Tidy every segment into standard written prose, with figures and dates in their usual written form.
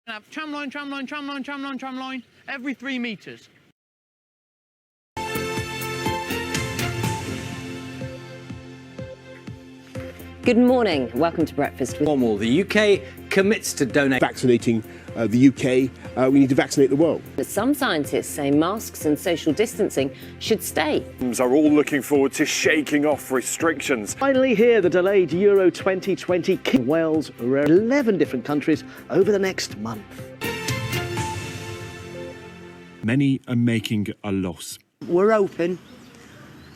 Have tramline, tramline, tramline, tramline, tramline, every 3 metres. Good morning. Welcome to Breakfast with Cornwall. The UK commits to donate. Vaccinating the UK, we need to vaccinate the world. Some scientists say masks and social distancing should stay. Are all looking forward to shaking off restrictions. Finally here, the delayed Euro 2020 in Wales, 11 different countries over the next month. Many are making a loss. We're open,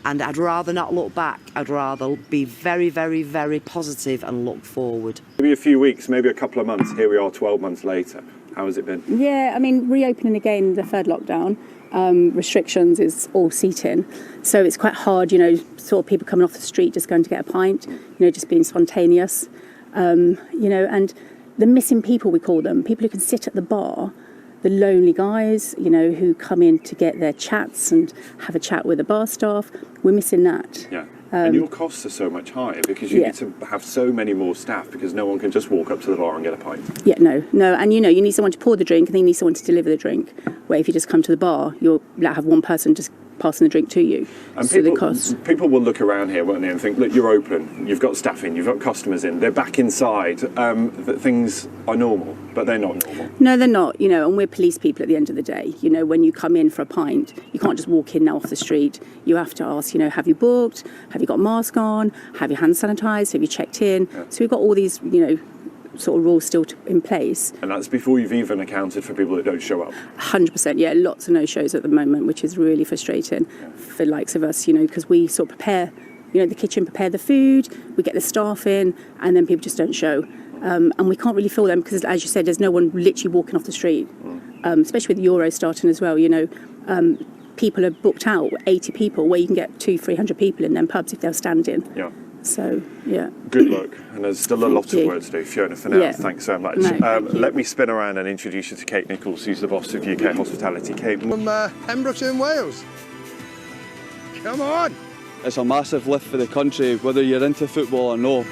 and I'd rather not look back. I'd rather be very, very, very positive and look forward. Maybe a few weeks, maybe a couple of months. Here we are 12 months later. How has it been? Yeah, I mean, reopening again, the third lockdown, restrictions is all seating. So it's quite hard, sort of people coming off the street just going to get a pint, just being spontaneous, and the missing people, we call them, people who can sit at the bar, the lonely guys, who come in to get their chats and have a chat with the bar staff. We're missing that. Yeah. And your costs are so much higher because you need to have so many more staff because no one can just walk up to the bar and get a pint. Yeah, no. And you need someone to pour the drink and then you need someone to deliver the drink. Where if you just come to the bar, you'll have one person just passing the drink to you. And so the cost. People will look around here, won't they, and think, look, you're open, you've got staff in, you've got customers in, they're back inside, that things are normal, but they're not normal. No, they're not, and we're police people at the end of the day. When you come in for a pint, you can't just walk in now off the street. You have to ask, have you booked? Have you got a mask on? Have you hand sanitised? Have you checked in? Yeah. So we've got all these, sort of rules still in place. And that's before you've even accounted for people that don't show up. 100%, yeah, lots of no-shows at the moment, which is really frustrating for the likes of us, because we sort of prepare, the kitchen prepare the food, we get the staff in, and then people just don't show. And we can't really fill them because, as you said, there's no one literally walking off the street, especially with the Euro starting as well, people are booked out, 80 people, where you can get 200-300 people in them pubs if they're standing. Yeah. So, yeah. Good luck. And there's still a lot of work to do, Fiona, for now. Thanks so much. No, let me spin around and introduce you to Kate Nichols, who's the boss of UK Hospitality. Kate. From Pembrokeshire in Wales. Come on! It's a massive lift for the country, whether you're into football or no.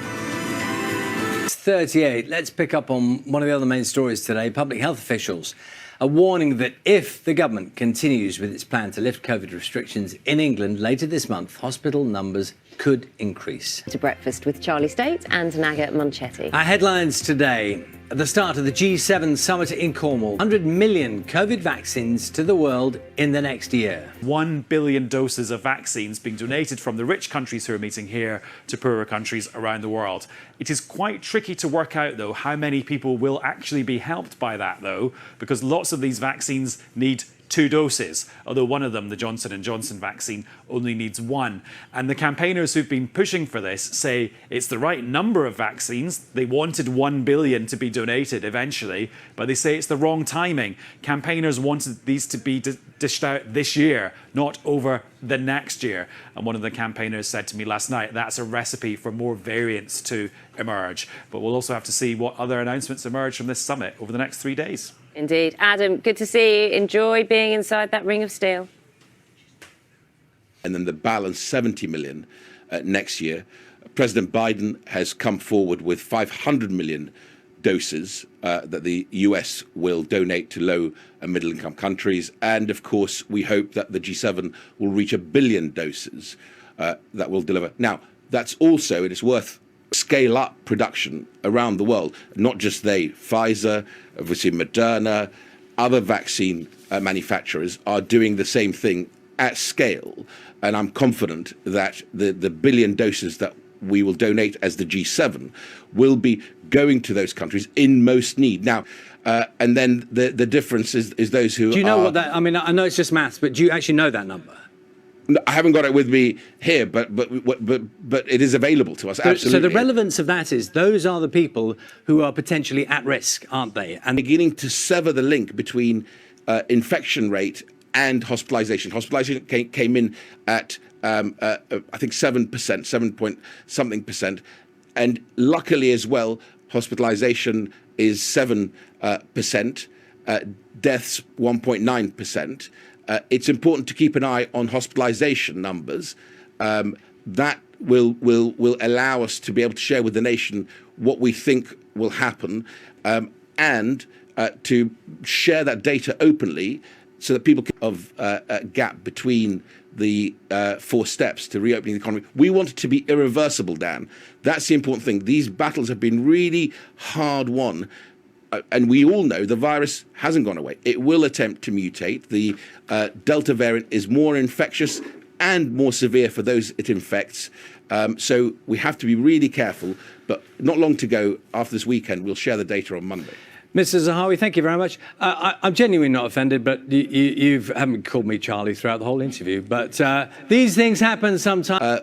It's 38. Let's pick up on one of the other main stories today. Public health officials are warning that if the government continues with its plan to lift COVID restrictions in England later this month, hospital numbers could increase. To Breakfast with Charlie Stayt and Naga Munchetty. Our headlines today. At the start of the G7 summit in Cornwall, 100 million COVID vaccines to the world in the next year. 1 billion doses of vaccines being donated from the rich countries who are meeting here to poorer countries around the world. It is quite tricky to work out, though, how many people will actually be helped by that, though, because lots of these vaccines need 2 doses, although one of them, the Johnson & Johnson vaccine, only needs 1. And the campaigners who've been pushing for this say it's the right number of vaccines. They wanted 1 billion to be donated eventually, but they say it's the wrong timing. Campaigners wanted these to be dished out this year, not over the next year. And one of the campaigners said to me last night, that's a recipe for more variants to emerge. But we'll also have to see what other announcements emerge from this summit over the next 3 days. Indeed. Adam, good to see you. Enjoy being inside that ring of steel. And then the balance, 70 million next year. President Biden has come forward with 500 million doses that the US will donate to low and middle income countries. And of course, we hope that the G7 will reach 1 billion doses that will deliver. Now, that's also, it is worth scale up production around the world, not just they. Pfizer, obviously Moderna, other vaccine manufacturers are doing the same thing at scale. And I'm confident that the billion doses that we will donate as the G7 will be going to those countries in most need. Now, and then the difference is those who Do you know what that, I mean, I know it's just maths, but do you actually know that number? I haven't got it with me here, but it is available to us. Absolutely. So the relevance of that is those are the people who are potentially at risk, aren't they? And beginning to sever the link between infection rate and hospitalisation. Hospitalisation came in at I think 7%, 7 point something percent, and luckily as well, hospitalisation is 7%, deaths 1.9%. It's important to keep an eye on hospitalisation numbers. That will allow us to be able to share with the nation what we think will happen, and to share that data openly so that people can of a gap between the 4 steps to reopening the economy. We want it to be irreversible, Dan. That's the important thing. These battles have been really hard won. And we all know the virus hasn't gone away. It will attempt to mutate. The Delta variant is more infectious and more severe for those it infects. So we have to be really careful. But not long to go after this weekend. We'll share the data on Monday. Mr. Zahawi, thank you very much. I'm genuinely not offended, but you haven't called me Charlie throughout the whole interview. But these things happen sometimes.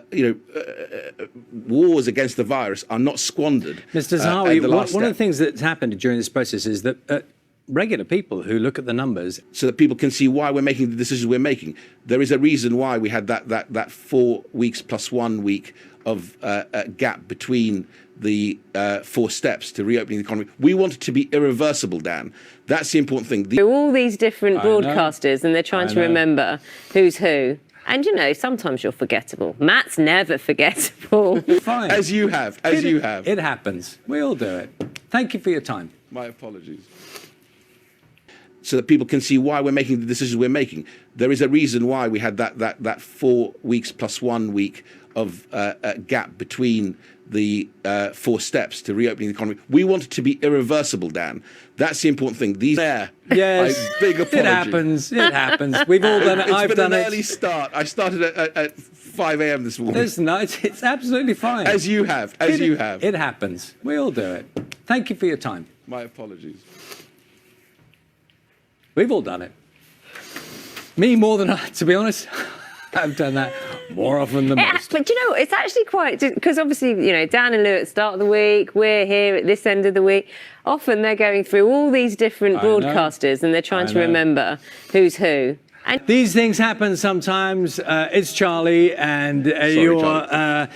Wars against the virus are not squandered. Mr. Zahawi, one of the things that's happened during this process is that regular people who look at the numbers, so that people can see why we're making the decisions we're making. There is a reason why we had that 4 weeks plus 1 week of a gap between the 4 steps to reopening the economy. We want it to be irreversible, Dan. That's the important thing. All these different broadcasters, and they're trying to remember who's who. And, you know, sometimes you're forgettable. Matt's never forgettable. Fine. As you have. It happens. We all do it. Thank you for your time. My apologies. So that people can see why we're making the decisions we're making. There is a reason why we had that 4 weeks plus 1 week of a gap between the 4 steps to reopening the economy. We want it to be irreversible, Dan. That's the important thing. Yes, big apology. It happens. It happens. We've all done it. I've done it. It's been an early start. I started at 5 a.m. this morning. Listen, it's absolutely fine. As you have. It happens. We all do it. Thank you for your time. My apologies. We've all done it. Me more than to be honest. I've done that more often than most. But, you know, it's actually quite... Because obviously, you know, Dan and Lou at the start of the week, we're here at this end of the week. Often they're going through all these different broadcasters and they're trying to remember who's who. And these things happen sometimes. It's Charlie and you're Nadhim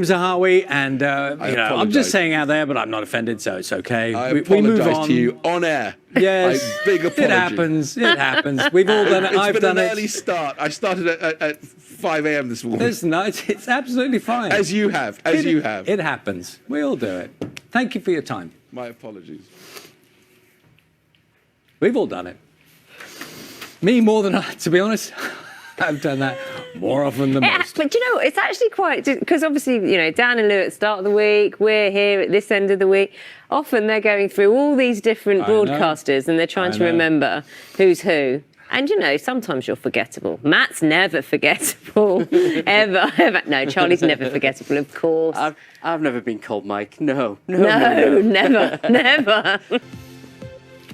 Zahawi, and you know, I'm just saying out there, but I'm not offended, so it's okay. We move on to you on air. Yes, big apology. It happens. It happens. We've all done it. I've done it. It's been an early start. I started at 5 a.m. this morning. Listen, it's absolutely fine. As you have. It happens. We all do it. Thank you for your time. My apologies. We've all done it. Me more than to be honest. I've done that more often than most. But, you know, it's actually quite... Because obviously, you know, Dan and Lou at the start of the week, we're here at this end of the week. Often they're going through all these different broadcasters and they're trying to remember who's who. And, you know, sometimes you're forgettable. Matt's never forgettable. ever. No, Charlie's never forgettable, of course. I've never been called Mike. No, never.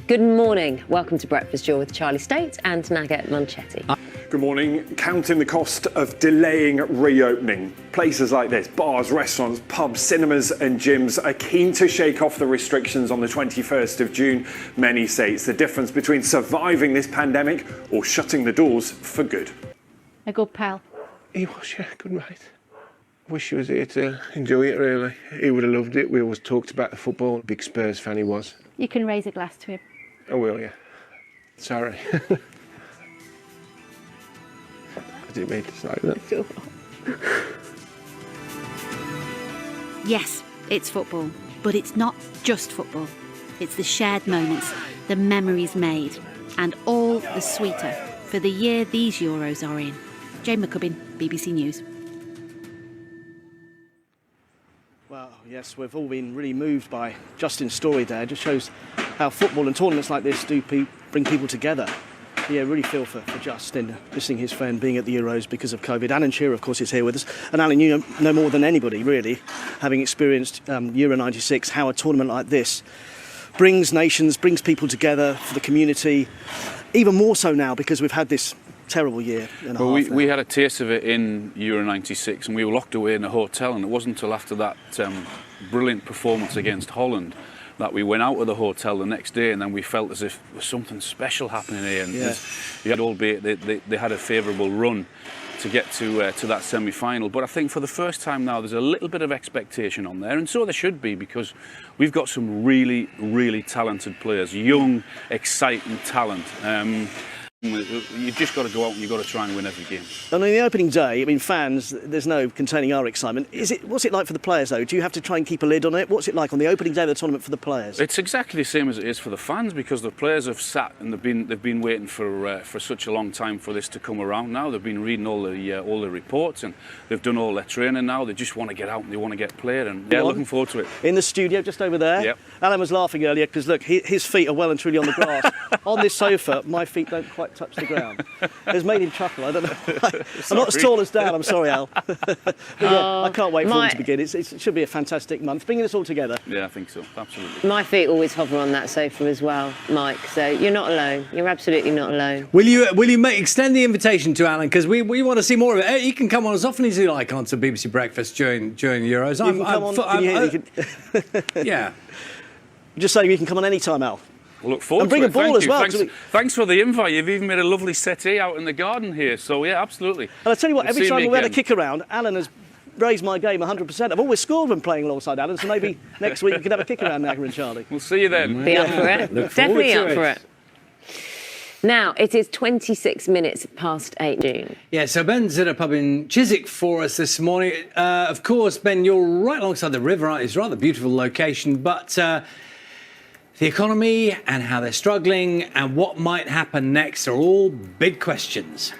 Good morning. Welcome to Breakfast. You're with Charlie Stayt and Naga Munchetty. Good morning. Counting the cost of delaying reopening. Places like this, bars, restaurants, pubs, cinemas and gyms are keen to shake off the restrictions on the 21st of June. Many say it's the difference between surviving this pandemic or shutting the doors for good. A good pal. He was, yeah, good mate. Wish he was here to enjoy it, really. He would have loved it. We always talked about the football. Big Spurs fan he was. You can raise a glass to him. I will, yeah. Sorry. I didn't mean to say that. Yes, it's football, but it's not just football. It's the shared moments, the memories made, and all the sweeter for the year these Euros are in. Jane McCubbin, BBC News. Well, yes, we've all been really moved by Justin's story there. It just shows how football and tournaments like this do bring people together. Yeah, really feel for Justin, missing his friend, being at the Euros because of COVID. Alan Shearer, of course, is here with us. And Alan, you know more than anybody, really, having experienced Euro 96, how a tournament like this brings nations, brings people together for the community, even more so now because we've had this terrible year and a half. We had a taste of it in Euro 96 and we were locked away in a hotel, and it wasn't until after that brilliant performance against Holland that we went out of the hotel the next day, and then we felt as if there was something special happening here. And albeit they had a favourable run to get to that semi-final, but I think for the first time now there's a little bit of expectation on there, and so there should be, because we've got some really, really talented players, young, exciting talent. You've just got to go out and you've got to try and win every game. And on the opening day, I mean, fans, there's no containing our excitement. What's it like for the players, though? Do you have to try and keep a lid on it? What's it like on the opening day of the tournament for the players? It's exactly the same as it is for the fans, because the players have sat and they've been waiting for such a long time for this to come around. Now they've been reading all the reports and they've done all their training. Now they just want to get out and they want to get played, and looking forward to it. In the studio, just over there. Yep. Alan was laughing earlier because look, his feet are well and truly on the grass. On this sofa, my feet don't quite touch the ground. It's made him chuckle. I don't know. I'm not as tall as Dan. I'm sorry, Al. But yeah, I can't wait for it to begin. It should be a fantastic month, bringing us all together. Yeah, I think so. Absolutely. My feet always hover on that sofa as well, Mike. So you're not alone. You're absolutely not alone. Will you extend the invitation to Alan, because we want to see more of it. He can come on as often as you like onto BBC Breakfast during the Euros. You can come on. Yeah. Just saying, you can come on any time, Al. We'll look forward and bring to a ball as well. Thanks for the invite. You've even made a lovely settee out in the garden here. So yeah, absolutely. And I tell you what, every time we had a kick around, Alan has raised my game 100%. I've always scored when playing alongside Alan, so maybe next week we could have a kick around, Naga and Charlie. We'll see you then. Be up for it. Definitely up for it. Now, it is 26 minutes past 8 noon. Yeah, so Ben's at a pub in Chiswick for us this morning. Of course, Ben, you're right alongside the river, right? It's a rather beautiful location, but the economy and how they're struggling and what might happen next are all big questions.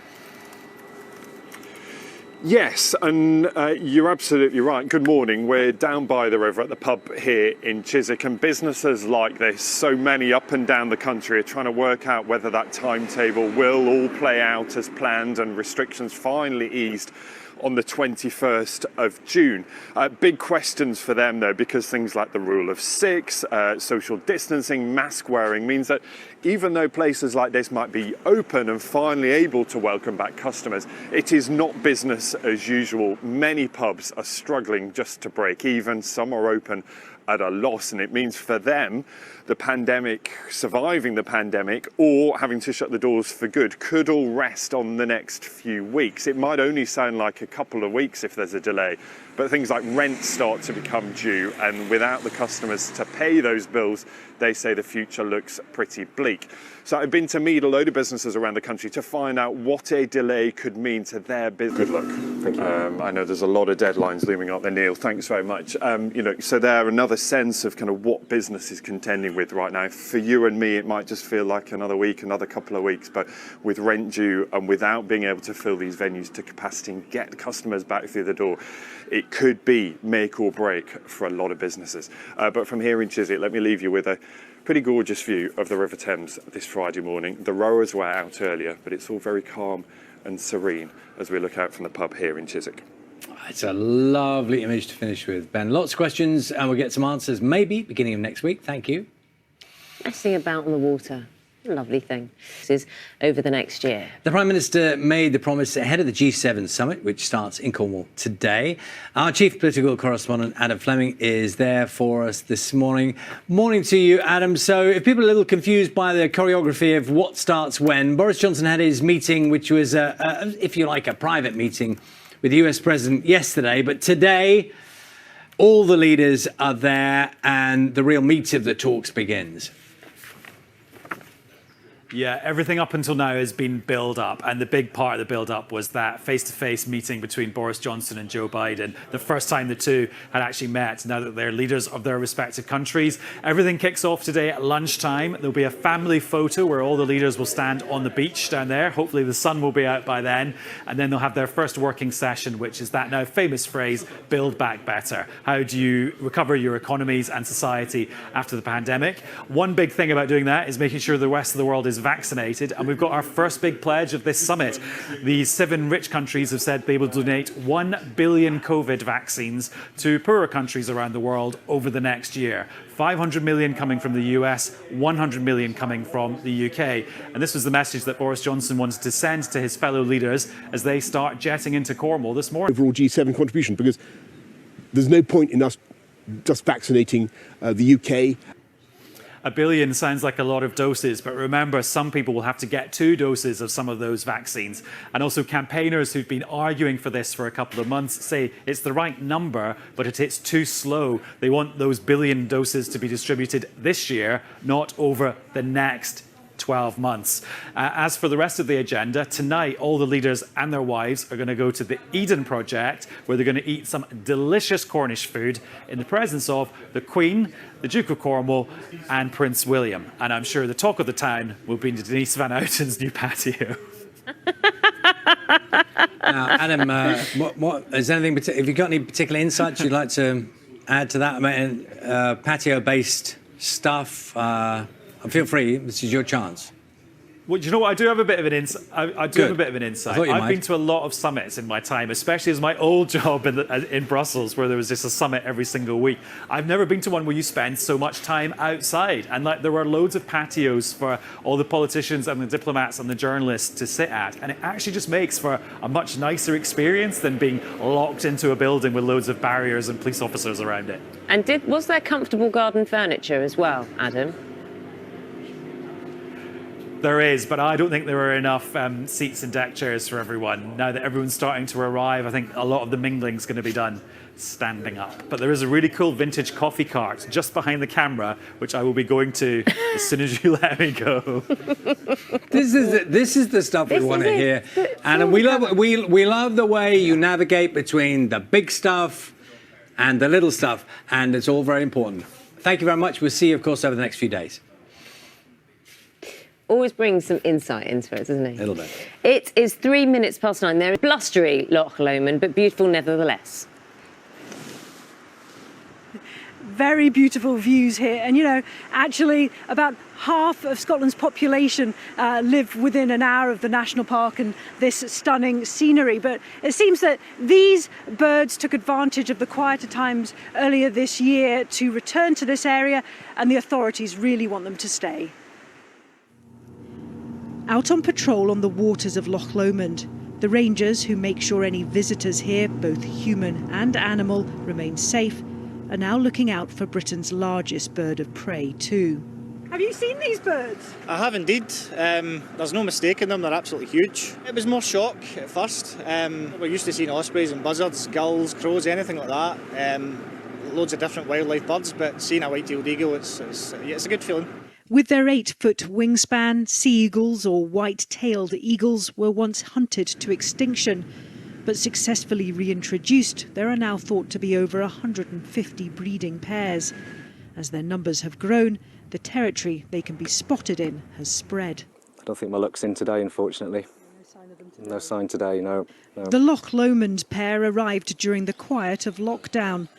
Yes, and you're absolutely right. Good morning. We're down by the river at the pub here in Chiswick, and businesses like this, so many up and down the country, are trying to work out whether that timetable will all play out as planned and restrictions finally eased on the 21st of June. Big questions for them, though, because things like the rule of six, social distancing, mask wearing means that even though places like this might be open and finally able to welcome back customers, it is not business as usual. Many pubs are struggling just to break even. Some are open at a loss, and it means for them, the pandemic, surviving the pandemic, or having to shut the doors for good, could all rest on the next few weeks. It might only sound like a couple of weeks if there's a delay, but things like rent start to become due, and without the customers to pay those bills, they say the future looks pretty bleak. So I've been to meet a load of businesses around the country to find out what a delay could mean to their business. Good luck. Thank you. I know there's a lot of deadlines looming up there, Neil. Thanks very much. So they're another sense of kind of what business is contending with right now. For you and me, it might just feel like another week, another couple of weeks, but with rent due and without being able to fill these venues to capacity and get customers back through the door, it could be make or break for a lot of businesses. But from here in Chiswick, let me leave you with a pretty gorgeous view of the River Thames this Friday morning. The rowers were out earlier, but it's all very calm and serene as we look out from the pub here in Chiswick. It's a lovely image to finish with, Ben. Lots of questions, and we'll get some answers maybe beginning of next week. Thank you. Messing about on the water. Lovely thing. This is over the next year. The Prime Minister made the promise ahead of the G7 summit, which starts in Cornwall today. Our Chief Political Correspondent, Adam Fleming, is there for us this morning. Morning to you, Adam. So if people are a little confused by the choreography of what starts when, Boris Johnson had his meeting, which was, if you like, a private meeting with the US President yesterday. But today, all the leaders are there and the real meat of the talks begins. Yeah, everything up until now has been build up, and the big part of the build up was that face-to-face meeting between Boris Johnson and Joe Biden, the first time the two had actually met now that they're leaders of their respective countries. Everything kicks off today at lunchtime. There'll be a family photo where all the leaders will stand on the beach down there. Hopefully the sun will be out by then, and then they'll have their first working session, which is that now famous phrase, build back better. How do you recover your economies and society after the pandemic? One big thing about doing that is making sure the rest of the world is vaccinated, and we've got our first big pledge of this summit. The 7 rich countries have said they will donate 1 billion COVID vaccines to poorer countries around the world over the next year. 500 million coming from the US, 100 million coming from the UK. And this was the message that Boris Johnson wanted to send to his fellow leaders as they start jetting into Cornwall this morning. Overall G7 contribution, because there's no point in us just vaccinating the UK. 1 billion sounds like a lot of doses, but remember, some people will have to get 2 doses of some of those vaccines. And also campaigners who've been arguing for this for a couple of months say it's the right number, but it's too slow. They want those 1 billion doses to be distributed this year, not over the next 12 months. As for the rest of the agenda, tonight all the leaders and their wives are going to go to the Eden Project, where they're going to eat some delicious Cornish food in the presence of the Queen, the Duke of Cornwall and Prince William. And I'm sure the talk of the town will be DENISE van Outen's new patio. Now, Adam, what is anything? Have you got any particular insights you'd like to add to that? I mean, patio-based stuff. Feel free. This is your chance. Well, do you know what? I do have a bit of an insight. I do have a bit of an insight. I've been to a lot of summits in my time, especially as my old job in Brussels, where there was just a summit every single week. I've never been to one where you spend so much time outside, and like there were loads of patios for all the politicians and the diplomats and the journalists to sit at, and it actually just makes for a much nicer experience than being locked into a building with loads of barriers and police officers around it. And was there comfortable garden furniture as well, Adam? There is, but I don't think there are enough seats and deck chairs for everyone. Now that everyone's starting to arrive, I think a lot of the mingling's going to be done standing up. But there is a really cool vintage coffee cart just behind the camera, which I will be going to as soon as you let me go. This is the stuff we want to hear, and we love the way you navigate between the big stuff and the little stuff, and it's all very important. Thank you very much. We'll see you, of course, over the next few days. Always brings some insight into it, doesn't he? A little bit. It is 3 minutes past 9. There is blustery Loch Lomond, but beautiful nevertheless. Very beautiful views here. And, you know, actually about half of Scotland's population live within an hour of the national park and this stunning scenery. But it seems that these birds took advantage of the quieter times earlier this year to return to this area, and the authorities really want them to stay. Out on patrol on the waters of Loch Lomond, the rangers who make sure any visitors here, both human and animal, remain safe, are now looking out for Britain's largest bird of prey too. Have you seen these birds? I have indeed. There's no mistaking them, they're absolutely huge. It was more shock at first. We're used to seeing ospreys and buzzards, gulls, crows, anything like that. Loads of different wildlife birds, but seeing a white-tailed eagle, it's a good feeling. With their 8-foot wingspan, sea eagles or white-tailed eagles were once hunted to extinction, but successfully reintroduced. There are now thought to be over 150 breeding pairs. As their numbers have grown, the territory they can be spotted in has spread. I don't think my luck's in today, unfortunately. No sign today, no. The Loch Lomond pair arrived during the quiet of lockdown.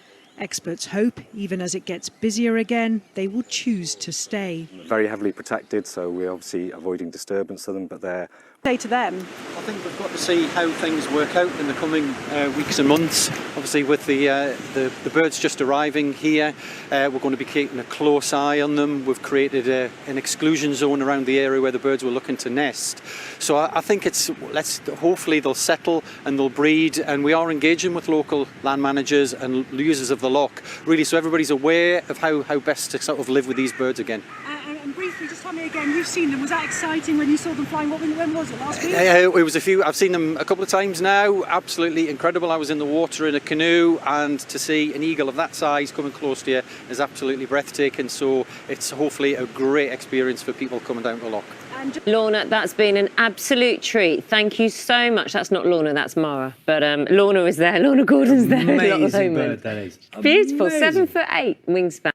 Experts hope, even as it gets busier again, they will choose to stay. Very heavily protected, so we're obviously avoiding disturbance of them, but they're... Say to them. I think we've got to see how things work out in the coming weeks and months. Obviously with the birds just arriving here, we're going to be keeping a close eye on them. We've created an exclusion zone around the area where the birds were looking to nest. So I think hopefully they'll settle and they'll breed, and we are engaging with local land managers and users of the loch, really, so everybody's aware of how best to sort of live with these birds again. And briefly, just tell me again, you've seen them. Was that exciting when you saw them flying? When was it, last week? It was a few. I've seen them a couple of times now. Absolutely incredible. I was in the water in a canoe, and to see an eagle of that size coming close to you is absolutely breathtaking. So it's hopefully a great experience for people coming down to the loch. Lorna, that's been an absolute treat. Thank you so much. That's not Lorna, that's Mara. But Lorna is there. Lorna Gordon's there. Amazing bird, that is. Beautiful. Amazing. 7'8" wingspan.